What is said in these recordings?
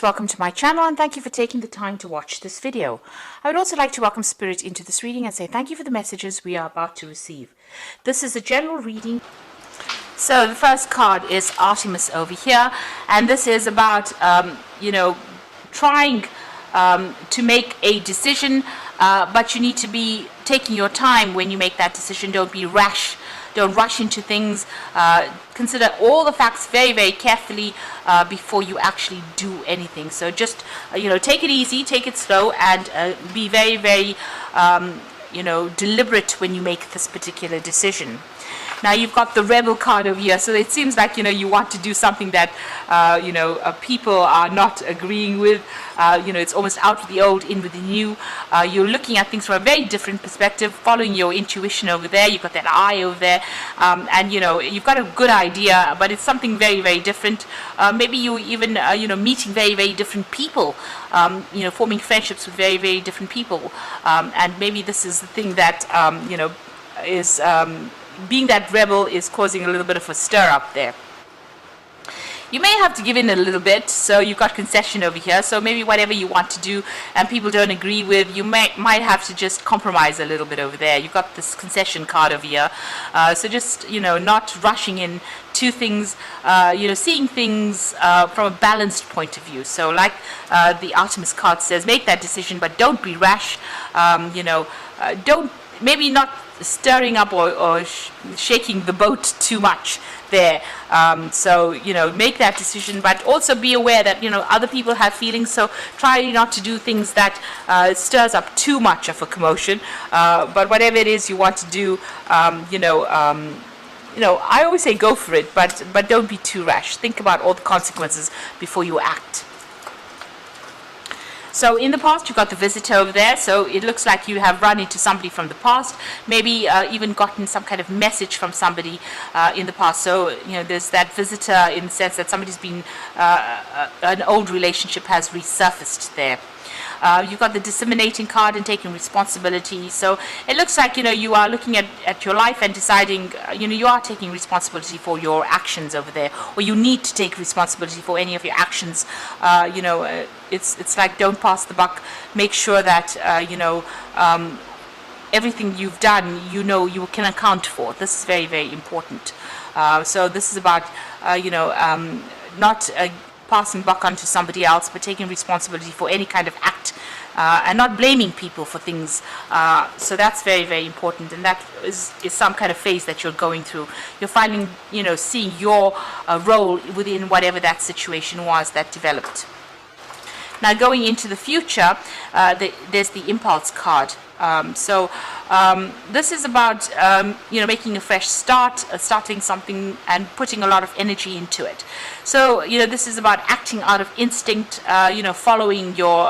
Welcome to my channel and thank you for taking the time to watch this video. I would also like to welcome Spirit into this reading and say thank you for the messages we are about to receive. This is a general reading. So the first card is Artemis over here, and this is about trying to make a decision, but you need to be taking your time when you make that decision. Don't be rash. Don't rush into things. Consider all the facts very, very carefully before you actually do anything. So just, take it easy, take it slow, and be very, very, deliberate when you make this particular decision. Now you've got the Rebel card over here, so it seems like you want to do something that people are not agreeing with. It's almost out with the old, in with the new. You're looking at things from a very different perspective, following your intuition over there. You've got that eye over there, and you've got a good idea, but it's something very, very different. Maybe you even meeting very, very different people, forming friendships with very, very different people, and maybe this is the thing that is being that rebel is causing a little bit of a stir up there. You may have to give in a little bit, so you've got concession over here. So maybe whatever you want to do and people don't agree with, you might have to just compromise a little bit over there. You've got this concession card over here. So just, not rushing in to things, seeing things from a balanced point of view. So like the Artemis card says, make that decision, but don't be rash. Maybe not stirring up or shaking the boat too much there. Make that decision, but also be aware that other people have feelings, so try not to do things that stirs up too much of a commotion, but whatever it is you want to do, I always say go for it, but don't be too rash. Think about all the consequences before you act. So in the past, you've got the visitor over there. So it looks like you have run into somebody from the past, maybe even gotten some kind of message from somebody in the past. So, there's that visitor in the sense that somebody's been, an old relationship has resurfaced there. You've got the disseminating card and taking responsibility. So it looks like, you are looking at your life and deciding, you are taking responsibility for your actions over there, or you need to take responsibility for any of your actions. It's like don't pass the buck. Make sure that, everything you've done, you can account for. This is very, very important. So this is about, not passing buck onto somebody else, but taking responsibility for any kind of act, and not blaming people for things. So that's very, very important, and that is some kind of phase that you're going through. You're finding, seeing your role within whatever that situation was that developed. Now going into the future, there's the impulse card. This is about making a fresh start, starting something and putting a lot of energy into it. So this is about acting out of instinct, following your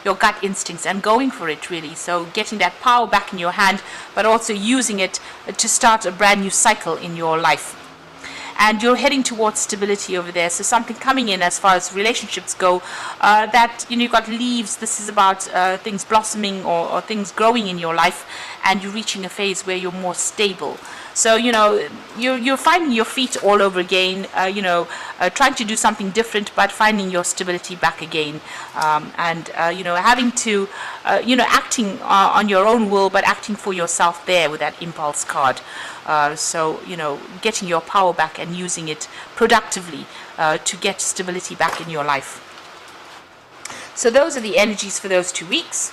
gut instincts and going for it, really. So getting that power back in your hand, but also using it to start a brand new cycle in your life. And you're heading towards stability over there. So something coming in as far as relationships go, that you've got leaves. This is about things blossoming or things growing in your life, and you're reaching a phase where you're more stable. So you're finding your feet all over again. Trying to do something different, but finding your stability back again, and having to acting on your own will, but acting for yourself there with that impulse card. Getting your power back and using it productively to get stability back in your life. So those are the energies for those 2 weeks.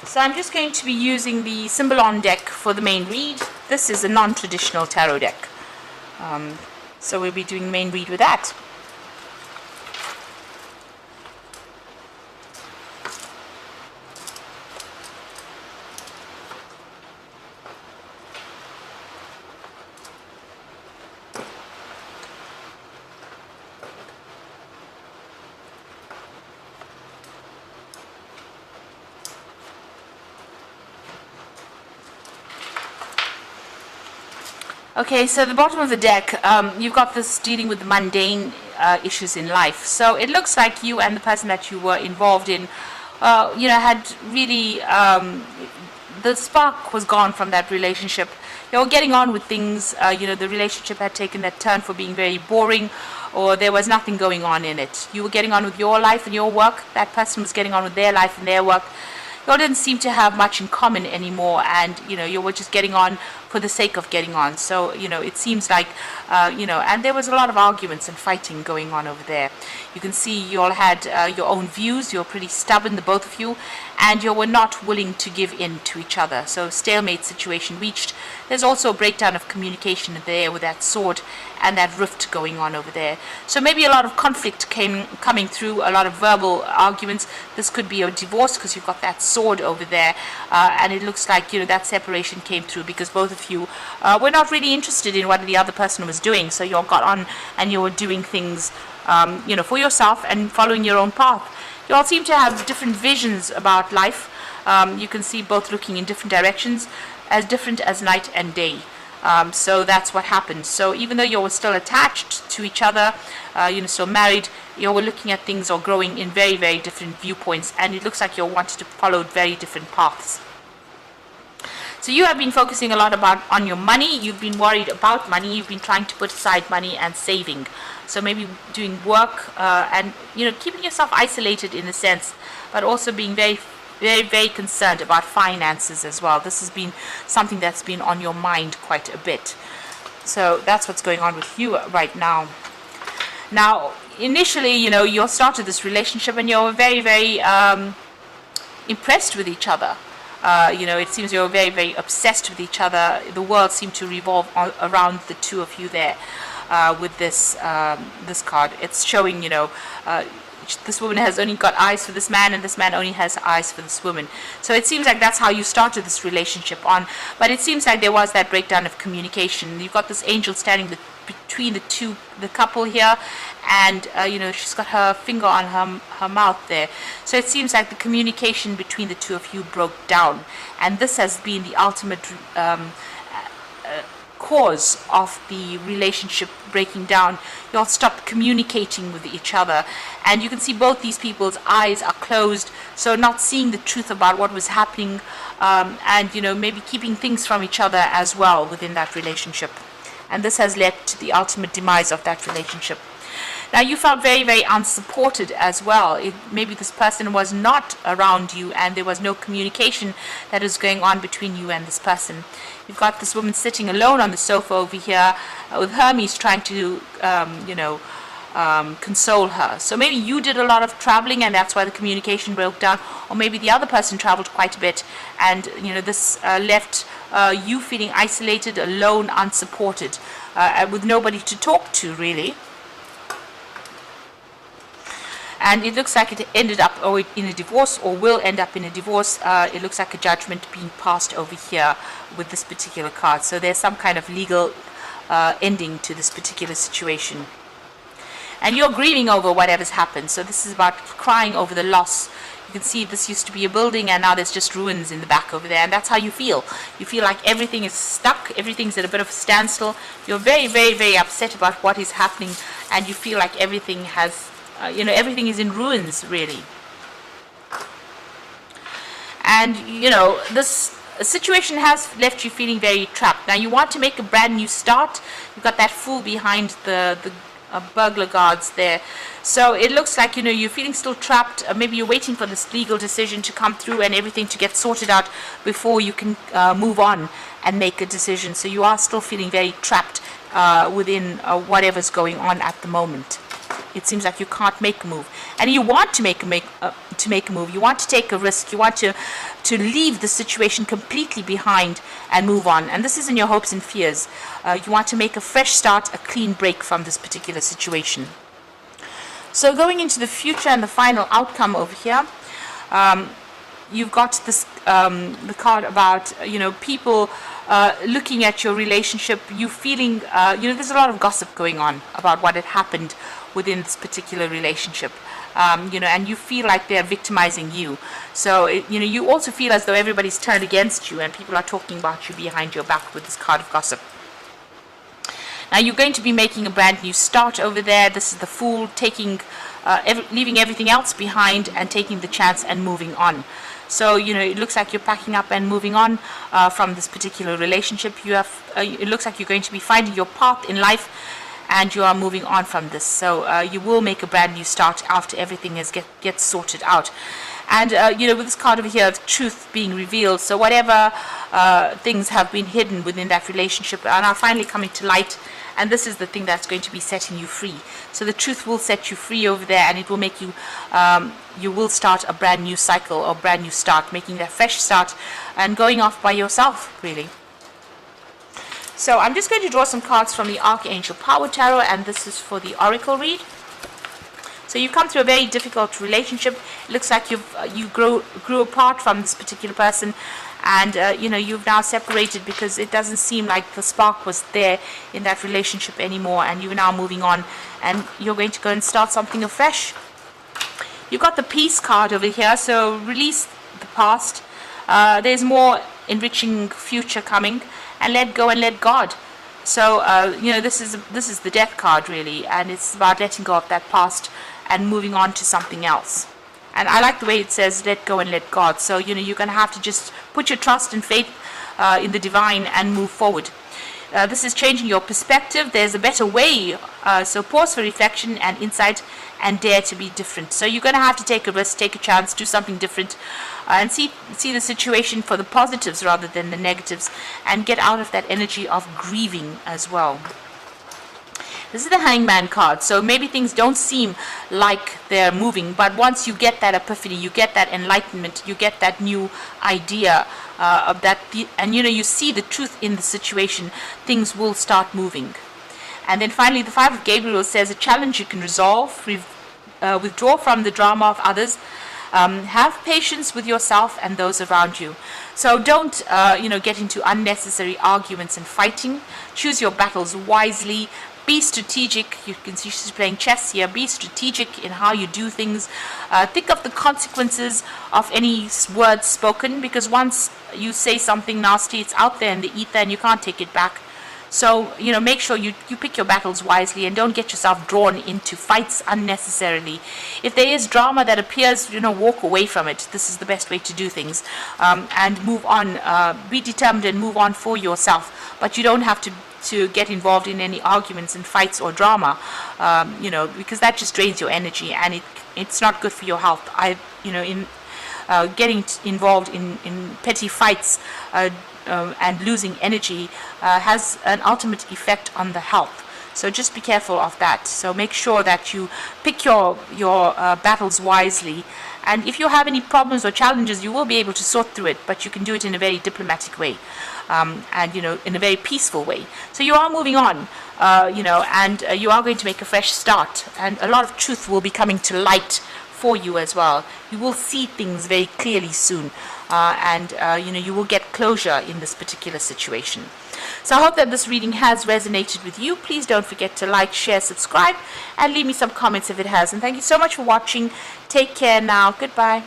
So I'm just going to be using the symbol on deck for the main read. This is a non-traditional tarot deck. So we'll be doing the main read with that. Okay, so the bottom of the deck, you've got this dealing with the mundane issues in life. So it looks like you and the person that you were involved in, had really, the spark was gone from that relationship. you're getting on with things. The relationship had taken that turn for being very boring, or there was nothing going on in it. You were getting on with your life and your work. That person was getting on with their life and their work. You all didn't seem to have much in common anymore, and you were just getting on for the sake of getting on. So it seems like and there was a lot of arguments and fighting going on over there. You can see you all had your own views. You're pretty stubborn, the both of you, and you were not willing to give in to each other. So stalemate situation reached. There's also a breakdown of communication there with that sword and that rift going on over there. So maybe a lot of conflict coming through, a lot of verbal arguments. This could be a divorce because you've got that sword over there, and it looks like that separation came through because both of you were not really interested in what the other person was doing. So you all got on and you were doing things for yourself and following your own path. You all seem to have different visions about life. You can see both looking in different directions, as different as night and day. So that's what happened. So even though you were still attached to each other, still married, you were looking at things or growing in very, very different viewpoints, and it looks like you wanted to follow very different paths. So you have been focusing a lot on your money. You've been worried about money. You've been trying to put aside money and saving. So maybe doing work and keeping yourself isolated in a sense, but also being very, very, very concerned about finances as well. This has been something that's been on your mind quite a bit. So that's what's going on with you right now. Now, initially, you started this relationship and you were very, very impressed with each other. It seems you were very, very obsessed with each other. The world seemed to revolve around the two of you there with this card. It's showing, this woman has only got eyes for this man, and this man only has eyes for this woman. So it seems like that's how you started this relationship on. But it seems like there was that breakdown of communication. You've got this angel standing between the couple here, and she's got her finger on her mouth there. So it seems like the communication between the two of you broke down, and this has been the ultimate cause of the relationship breaking down. You all stopped communicating with each other, and you can see both these people's eyes are closed, so not seeing the truth about what was happening, and maybe keeping things from each other as well within that relationship. And this has led to the ultimate demise of that relationship. Now, you felt very, very unsupported as well. Maybe this person was not around you and there was no communication that is going on between you and this person. You've got this woman sitting alone on the sofa over here with Hermes trying to, console her. So maybe you did a lot of traveling and that's why the communication broke down. Or maybe the other person traveled quite a bit and, this left you feeling isolated, alone, unsupported, with nobody to talk to, really. And it looks like it ended up in a divorce, or will end up in a divorce. It looks like a judgment being passed over here with this particular card. So there's some kind of legal ending to this particular situation. And you're grieving over whatever's happened. So this is about crying over the loss. You can see this used to be a building and now there's just ruins in the back over there. And that's how you feel. You feel like everything is stuck. Everything's at a bit of a standstill. You're very, very, very upset about what is happening. And you feel like everything has... everything is in ruins, really. And, this situation has left you feeling very trapped. Now, you want to make a brand new start. You've got that fool behind the burglar guards there. So it looks like, you're feeling still trapped. Maybe you're waiting for this legal decision to come through and everything to get sorted out before you can move on and make a decision. So you are still feeling very trapped within whatever's going on at the moment. It seems like you can't make a move, and you want to make a move. You want to take a risk. You want to leave the situation completely behind and move on. And this is in your hopes and fears. You want to make a fresh start, a clean break from this particular situation. So going into the future and the final outcome over here, you've got this the card about people looking at your relationship. You feeling there's a lot of gossip going on about what had happened within this particular relationship, and you feel like they're victimizing you. So you also feel as though everybody's turned against you and people are talking about you behind your back with this card of gossip. Now you're going to be making a brand new start over there. This is the Fool, taking leaving everything else behind and taking the chance and moving on. So, it looks like you're packing up and moving on from this particular relationship. It looks like you're going to be finding your path in life, and you are moving on from this. So you will make a brand new start after everything gets sorted out. And, with this card over here of truth being revealed, so whatever things have been hidden within that relationship are now finally coming to light, and this is the thing that's going to be setting you free. So the truth will set you free over there, and it will make you, you will start a brand new cycle or brand new start, making that fresh start and going off by yourself, really. So I'm just going to draw some cards from the Archangel Power Tarot, and this is for the Oracle read. So you've come through a very difficult relationship. It looks like you grew apart from this particular person, and you've now separated because it doesn't seem like the spark was there in that relationship anymore, and you're now moving on, and you're going to go and start something afresh. You've got the Peace card over here, so release the past. There's more enriching future coming, and let go and let God. So this is the Death card, really, and it's about letting go of that past and moving on to something else. And I like the way it says let go and let God. So you're going to have to just put your trust and faith in the divine and move forward. This is changing your perspective. There's a better way. So pause for reflection and insight, and dare to be different. So you're going to have to take a risk, take a chance, do something different, and see the situation for the positives rather than the negatives, and get out of that energy of grieving as well. This is the Hangman card. So maybe things don't seem like they're moving, but once you get that epiphany, you get that enlightenment, you get that new idea of that, and you see the truth in the situation, things will start moving. And then finally, the Five of Gabriel says a challenge you can resolve, withdraw from the drama of others, have patience with yourself and those around you. So don't get into unnecessary arguments and fighting. Choose your battles wisely. Be strategic. You can see she's playing chess here. Be strategic in how you do things. Think of the consequences of any words spoken, because once you say something nasty, it's out there in the ether and you can't take it back. So, make sure you pick your battles wisely and don't get yourself drawn into fights unnecessarily. If there is drama that appears, walk away from it. This is the best way to do things. And move on. Be determined and move on for yourself. But you don't have to get involved in any arguments and fights or drama, because that just drains your energy, and it's not good for your health. Getting involved in petty fights and losing energy has an ultimate effect on the health. So just be careful of that. So make sure that you pick your battles wisely. And if you have any problems or challenges, you will be able to sort through it, but you can do it in a very diplomatic way, and in a very peaceful way. So you are moving on, and you are going to make a fresh start, and a lot of truth will be coming to light for you as well. You will see things very clearly soon, and you will get closure in this particular situation. So I hope that this reading has resonated with you. Please don't forget to like, share, subscribe, and leave me some comments if it has. And thank you so much for watching. Take care now. Goodbye.